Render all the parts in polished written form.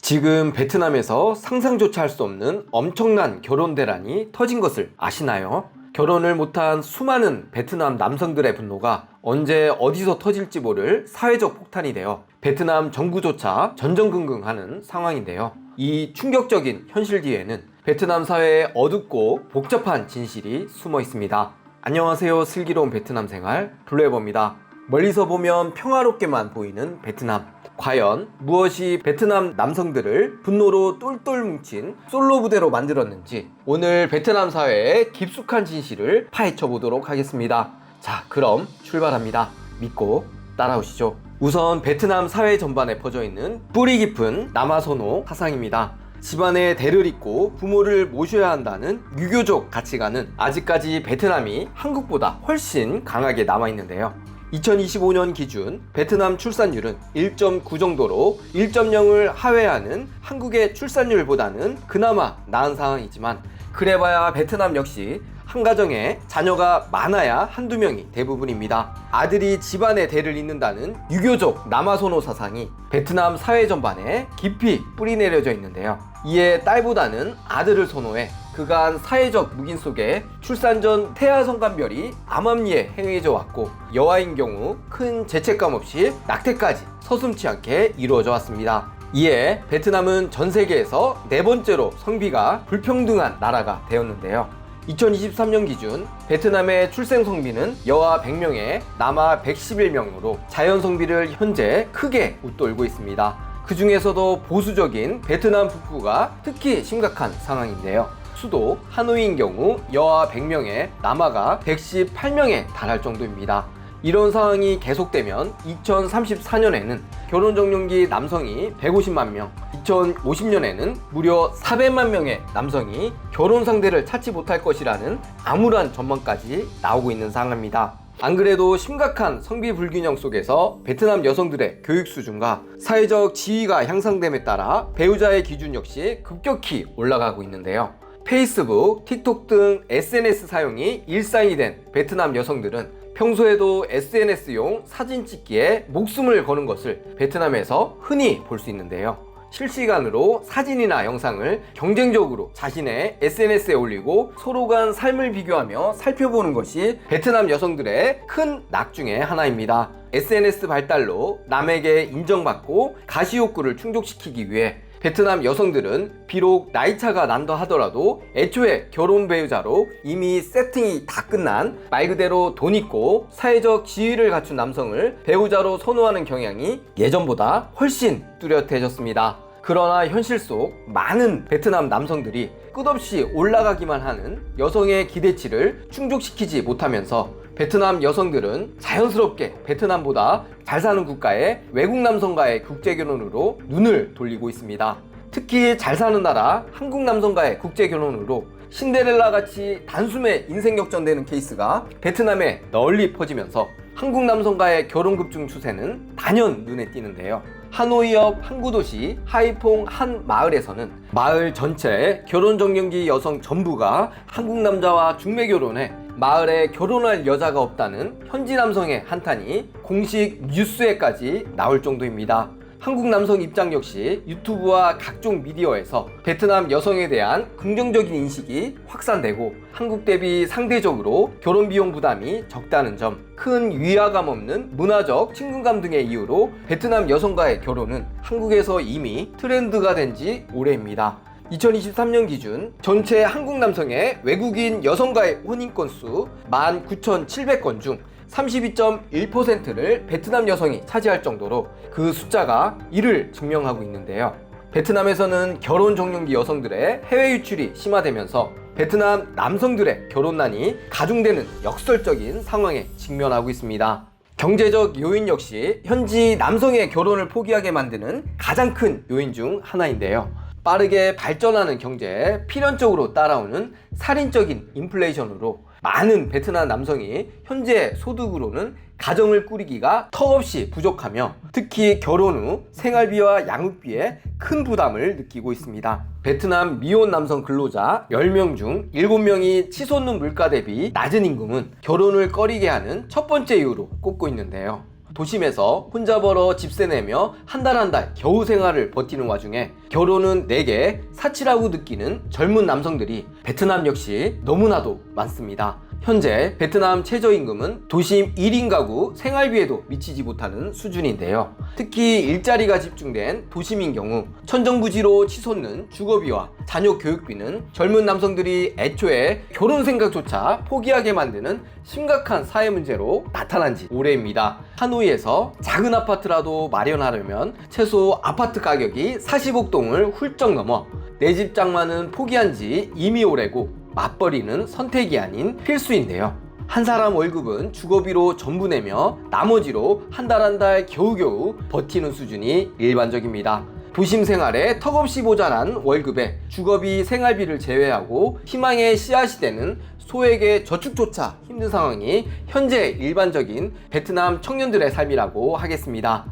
지금 베트남에서 상상조차 할 수 없는 엄청난 결혼 대란이 터진 것을 아시나요? 결혼을 못한 수많은 베트남 남성들의 분노가 언제 어디서 터질지 모를 사회적 폭탄이 되어 베트남 정부조차 전전긍긍하는 상황인데요. 이 충격적인 현실 뒤에는 베트남 사회의 어둡고 복잡한 진실이 숨어 있습니다. 안녕하세요. 슬기로운 베트남 생활 블루에버입니다. 멀리서 보면 평화롭게만 보이는 베트남. 과연 무엇이 베트남 남성들을 분노로 똘똘 뭉친 솔로 부대로 만들었는지 오늘 베트남 사회의 깊숙한 진실을 파헤쳐 보도록 하겠습니다. 자, 그럼 출발합니다. 믿고 따라오시죠. 우선 베트남 사회 전반에 퍼져 있는 뿌리 깊은 남아선호 사상입니다. 집안에 대를 잇고 부모를 모셔야 한다는 유교적 가치관은 아직까지 베트남이 한국보다 훨씬 강하게 남아있는데요. 2025년 기준 베트남 출산율은 1.9 정도로 1.0을 하회하는 한국의 출산율보다는 그나마 나은 상황이지만 그래봐야 베트남 역시 한 가정에 자녀가 많아야 한두 명이 대부분입니다. 아들이 집안의 대를 잇는다는 유교적 남아선호 사상이 베트남 사회 전반에 깊이 뿌리내려져 있는데요. 이에 딸보다는 아들을 선호해 그간 사회적 묵인 속에 출산 전 태아 성간별이 암암리에 행해져 왔고 여아인 경우 큰 죄책감 없이 낙태까지 서슴지 않게 이루어져 왔습니다. 이에 베트남은 전 세계에서 네 번째로 성비가 불평등한 나라가 되었는데요. 2023년 기준 베트남의 출생 성비는 여아 100명에 남아 111명으로 자연 성비를 현재 크게 웃돌고 있습니다. 그 중에서도 보수적인 베트남 북부가 특히 심각한 상황인데요. 수도 하노이인 경우 여아 100명에 남아가 118명에 달할 정도입니다. 이런 상황이 계속되면 2034년에는 결혼 적령기 남성이 150만 명, 2050년에는 무려 400만 명의 남성이 결혼 상대를 찾지 못할 것이라는 암울한 전망까지 나오고 있는 상황입니다. 안 그래도 심각한 성비 불균형 속에서 베트남 여성들의 교육 수준과 사회적 지위가 향상됨에 따라 배우자의 기준 역시 급격히 올라가고 있는데요. 페이스북, 틱톡 등 SNS 사용이 일상이 된 베트남 여성들은 평소에도 SNS용 사진 찍기에 목숨을 거는 것을 베트남에서 흔히 볼 수 있는데요. 실시간으로 사진이나 영상을 경쟁적으로 자신의 SNS에 올리고 서로 간 삶을 비교하며 살펴보는 것이 베트남 여성들의 큰 낙 중에 하나입니다. SNS 발달로 남에게 인정받고 가시욕구를 충족시키기 위해 베트남 여성들은 비록 나이차가 난다 하더라도 애초에 결혼 배우자로 이미 세팅이 다 끝난 말 그대로 돈 있고 사회적 지위를 갖춘 남성을 배우자로 선호하는 경향이 예전보다 훨씬 뚜렷해졌습니다. 그러나 현실 속 많은 베트남 남성들이 끝없이 올라가기만 하는 여성의 기대치를 충족시키지 못하면서 베트남 여성들은 자연스럽게 베트남보다 잘 사는 국가의 외국 남성과의 국제결혼으로 눈을 돌리고 있습니다. 특히 잘 사는 나라 한국 남성과의 국제결혼으로 신데렐라 같이 단숨에 인생 역전되는 케이스가 베트남에 널리 퍼지면서 한국 남성과의 결혼 급증 추세는 단연 눈에 띄는데요. 하노이 옆 항구 도시 하이퐁 한 마을에서는 마을 전체 결혼 적령기 여성 전부가 한국 남자와 중매 결혼해 마을에 결혼할 여자가 없다는 현지 남성의 한탄이 공식 뉴스에까지 나올 정도입니다. 한국 남성 입장 역시 유튜브와 각종 미디어에서 베트남 여성에 대한 긍정적인 인식이 확산되고 한국 대비 상대적으로 결혼 비용 부담이 적다는 점, 큰 위화감 없는 문화적 친근감 등의 이유로 베트남 여성과의 결혼은 한국에서 이미 트렌드가 된 지 오래입니다. 2023년 기준 전체 한국 남성의 외국인 여성과의 혼인 건수 19,700건 중 32.1%를 베트남 여성이 차지할 정도로 그 숫자가 이를 증명하고 있는데요. 베트남에서는 결혼 적령기 여성들의 해외 유출이 심화되면서 베트남 남성들의 결혼난이 가중되는 역설적인 상황에 직면하고 있습니다. 경제적 요인 역시 현지 남성의 결혼을 포기하게 만드는 가장 큰 요인 중 하나인데요. 빠르게 발전하는 경제에 필연적으로 따라오는 살인적인 인플레이션으로 많은 베트남 남성이 현재 소득으로는 가정을 꾸리기가 턱없이 부족하며 특히 결혼 후 생활비와 양육비에 큰 부담을 느끼고 있습니다. 베트남 미혼 남성 근로자 10명 중 7명이 치솟는 물가 대비 낮은 임금은 결혼을 꺼리게 하는 첫 번째 이유로 꼽고 있는데요. 도심에서 혼자 벌어 집세 내며 한 달 한 달 겨우 생활을 버티는 와중에 결혼은 내게 사치라고 느끼는 젊은 남성들이 베트남 역시 너무나도 많습니다. 현재 베트남 최저임금은 도심 1인 가구 생활비에도 미치지 못하는 수준인데요. 특히 일자리가 집중된 도심인 경우 천정부지로 치솟는 주거비와 자녀 교육비는 젊은 남성들이 애초에 결혼 생각조차 포기하게 만드는 심각한 사회 문제로 나타난 지 오래입니다. 하노이에서 작은 아파트라도 마련하려면 최소 아파트 가격이 40억 동을 훌쩍 넘어 내 집 장만은 포기한 지 이미 오래고 맞벌이는 선택이 아닌 필수인데요. 한 사람 월급은 주거비로 전부 내며 나머지로 한 달 한 달 겨우겨우 버티는 수준이 일반적입니다. 도심 생활에 턱없이 모자란 월급에 주거비, 생활비를 제외하고 희망의 씨앗이 되는 소액의 저축조차 힘든 상황이 현재 일반적인 베트남 청년들의 삶이라고 하겠습니다.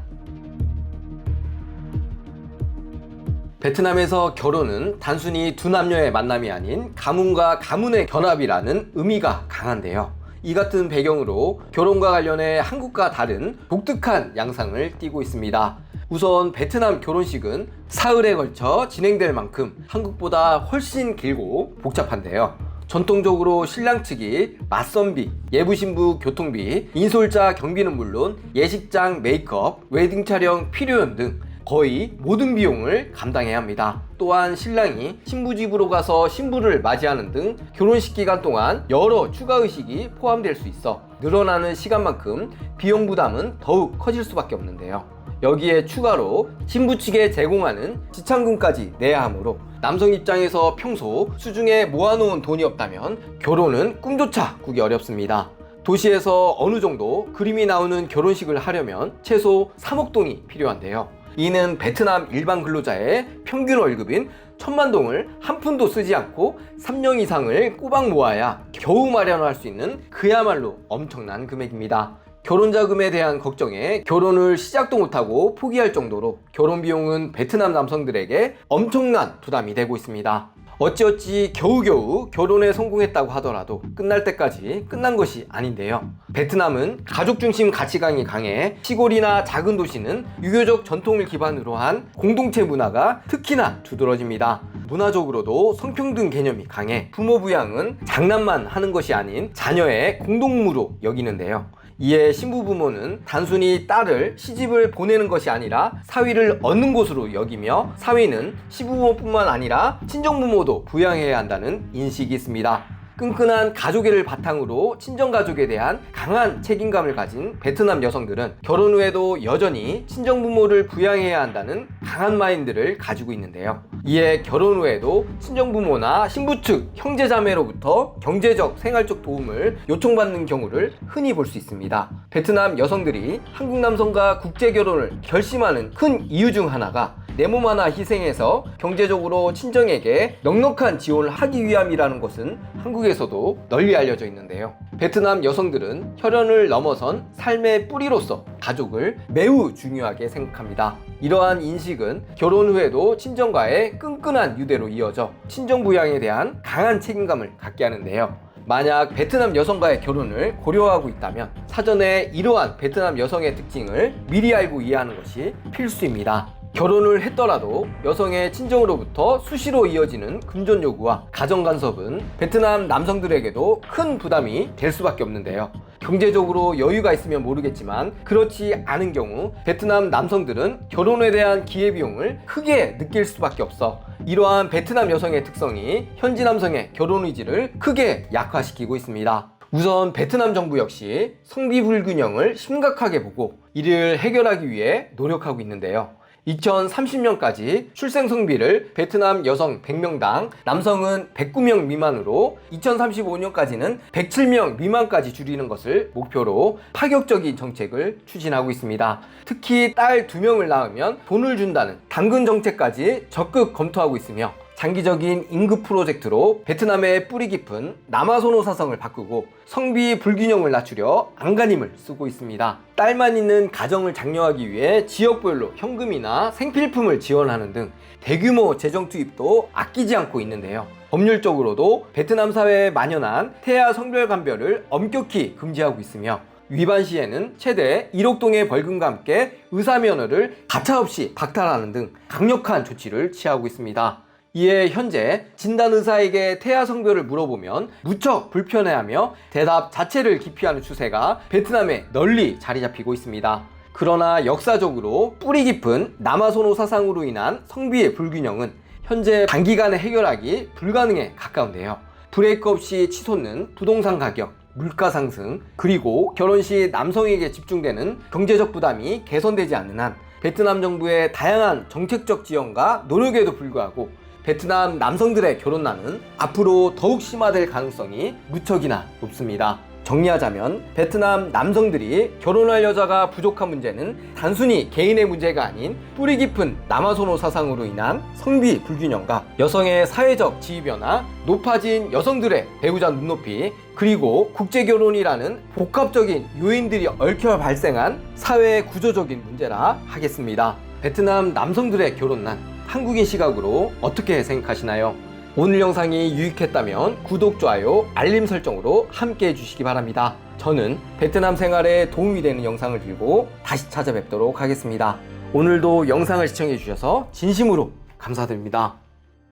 베트남에서 결혼은 단순히 두 남녀의 만남이 아닌 가문과 가문의 결합이라는 의미가 강한데요. 이 같은 배경으로 결혼과 관련해 한국과 다른 독특한 양상을 띠고 있습니다. 우선 베트남 결혼식은 사흘에 걸쳐 진행될 만큼 한국보다 훨씬 길고 복잡한데요. 전통적으로 신랑 측이 맞선비, 예부신부 교통비, 인솔자 경비는 물론 예식장 메이크업, 웨딩 촬영 필요연 등 거의 모든 비용을 감당해야 합니다. 또한 신랑이 신부 집으로 가서 신부를 맞이하는 등 결혼식 기간 동안 여러 추가 의식이 포함될 수 있어 늘어나는 시간만큼 비용 부담은 더욱 커질 수밖에 없는데요. 여기에 추가로 신부 측에 제공하는 지참금까지 내야 하므로 남성 입장에서 평소 수중에 모아놓은 돈이 없다면 결혼은 꿈조차 꾸기 어렵습니다. 도시에서 어느 정도 그림이 나오는 결혼식을 하려면 최소 3억 동이 필요한데요. 이는 베트남 일반 근로자의 평균 월급인 1,000만 동을 한 푼도 쓰지 않고 3년 이상을 꼬박 모아야 겨우 마련할 수 있는 그야말로 엄청난 금액입니다. 결혼 자금에 대한 걱정에 결혼을 시작도 못하고 포기할 정도로 결혼 비용은 베트남 남성들에게 엄청난 부담이 되고 있습니다. 어찌어찌 겨우겨우 결혼에 성공했다고 하더라도 끝날 때까지 끝난 것이 아닌데요. 베트남은 가족 중심 가치관이 강해 시골이나 작은 도시는 유교적 전통을 기반으로 한 공동체 문화가 특히나 두드러집니다. 문화적으로도 성평등 개념이 강해 부모 부양은 장난만 하는 것이 아닌 자녀의 공동무로 여기는데요. 이에 신부 부모는 단순히 딸을 시집을 보내는 것이 아니라 사위를 얻는 곳으로 여기며 사위는 시부모뿐만 아니라 친정부모도 부양해야 한다는 인식이 있습니다. 끈끈한 가족애를 바탕으로 친정가족에 대한 강한 책임감을 가진 베트남 여성들은 결혼 후에도 여전히 친정부모를 부양해야 한다는 강한 마인드를 가지고 있는데요. 이에 결혼 후에도 친정부모나 신부 측 형제자매로부터 경제적, 생활적 도움을 요청받는 경우를 흔히 볼 수 있습니다. 베트남 여성들이 한국 남성과 국제결혼을 결심하는 큰 이유 중 하나가 내 몸 하나 희생해서 경제적으로 친정에게 넉넉한 지원을 하기 위함이라는 것은 한국에서도 널리 알려져 있는데요. 베트남 여성들은 혈연을 넘어선 삶의 뿌리로서 가족을 매우 중요하게 생각합니다. 이러한 인식은 결혼 후에도 친정과의 끈끈한 유대로 이어져 친정 부양에 대한 강한 책임감을 갖게 하는데요. 만약 베트남 여성과의 결혼을 고려하고 있다면 사전에 이러한 베트남 여성의 특징을 미리 알고 이해하는 것이 필수입니다. 결혼을 했더라도 여성의 친정으로부터 수시로 이어지는 금전 요구와 가정 간섭은 베트남 남성들에게도 큰 부담이 될 수밖에 없는데요. 경제적으로 여유가 있으면 모르겠지만 그렇지 않은 경우 베트남 남성들은 결혼에 대한 기회비용을 크게 느낄 수밖에 없어 이러한 베트남 여성의 특성이 현지 남성의 결혼 의지를 크게 약화시키고 있습니다. 우선 베트남 정부 역시 성비 불균형을 심각하게 보고 이를 해결하기 위해 노력하고 있는데요. 2030년까지 출생 성비를 베트남 여성 100명당 남성은 109명 미만으로 2035년까지는 107명 미만까지 줄이는 것을 목표로 파격적인 정책을 추진하고 있습니다. 특히 딸 2명을 낳으면 돈을 준다는 당근 정책까지 적극 검토하고 있으며 장기적인 임금 프로젝트로 베트남의 뿌리 깊은 남아선호 사상을 바꾸고 성비 불균형을 낮추려 안간힘을 쓰고 있습니다. 딸만 있는 가정을 장려하기 위해 지역별로 현금이나 생필품을 지원하는 등 대규모 재정 투입도 아끼지 않고 있는데요. 법률적으로도 베트남 사회에 만연한 태아 성별 감별을 엄격히 금지하고 있으며 위반 시에는 최대 1억 동의 벌금과 함께 의사면허를 가차없이 박탈하는 등 강력한 조치를 취하고 있습니다. 이에 현재 진단의사에게 태아 성별을 물어보면 무척 불편해하며 대답 자체를 기피하는 추세가 베트남에 널리 자리 잡히고 있습니다. 그러나 역사적으로 뿌리 깊은 남아선호 사상으로 인한 성비의 불균형은 현재 단기간에 해결하기 불가능에 가까운데요. 브레이크업 시 치솟는 부동산 가격, 물가 상승, 그리고 결혼 시 남성에게 집중되는 경제적 부담이 개선되지 않는 한 베트남 정부의 다양한 정책적 지원과 노력에도 불구하고 베트남 남성들의 결혼난은 앞으로 더욱 심화될 가능성이 무척이나 높습니다. 정리하자면 베트남 남성들이 결혼할 여자가 부족한 문제는 단순히 개인의 문제가 아닌 뿌리 깊은 남아선호 사상으로 인한 성비 불균형과 여성의 사회적 지위 변화, 높아진 여성들의 배우자 눈높이, 그리고 국제결혼이라는 복합적인 요인들이 얽혀 발생한 사회 구조적인 문제라 하겠습니다. 베트남 남성들의 결혼난, 한국인 시각으로 어떻게 생각하시나요? 오늘 영상이 유익했다면 구독, 좋아요, 알림 설정으로 함께 해주시기 바랍니다. 저는 베트남 생활에 도움이 되는 영상을 들고 다시 찾아뵙도록 하겠습니다. 오늘도 영상을 시청해 주셔서 진심으로 감사드립니다.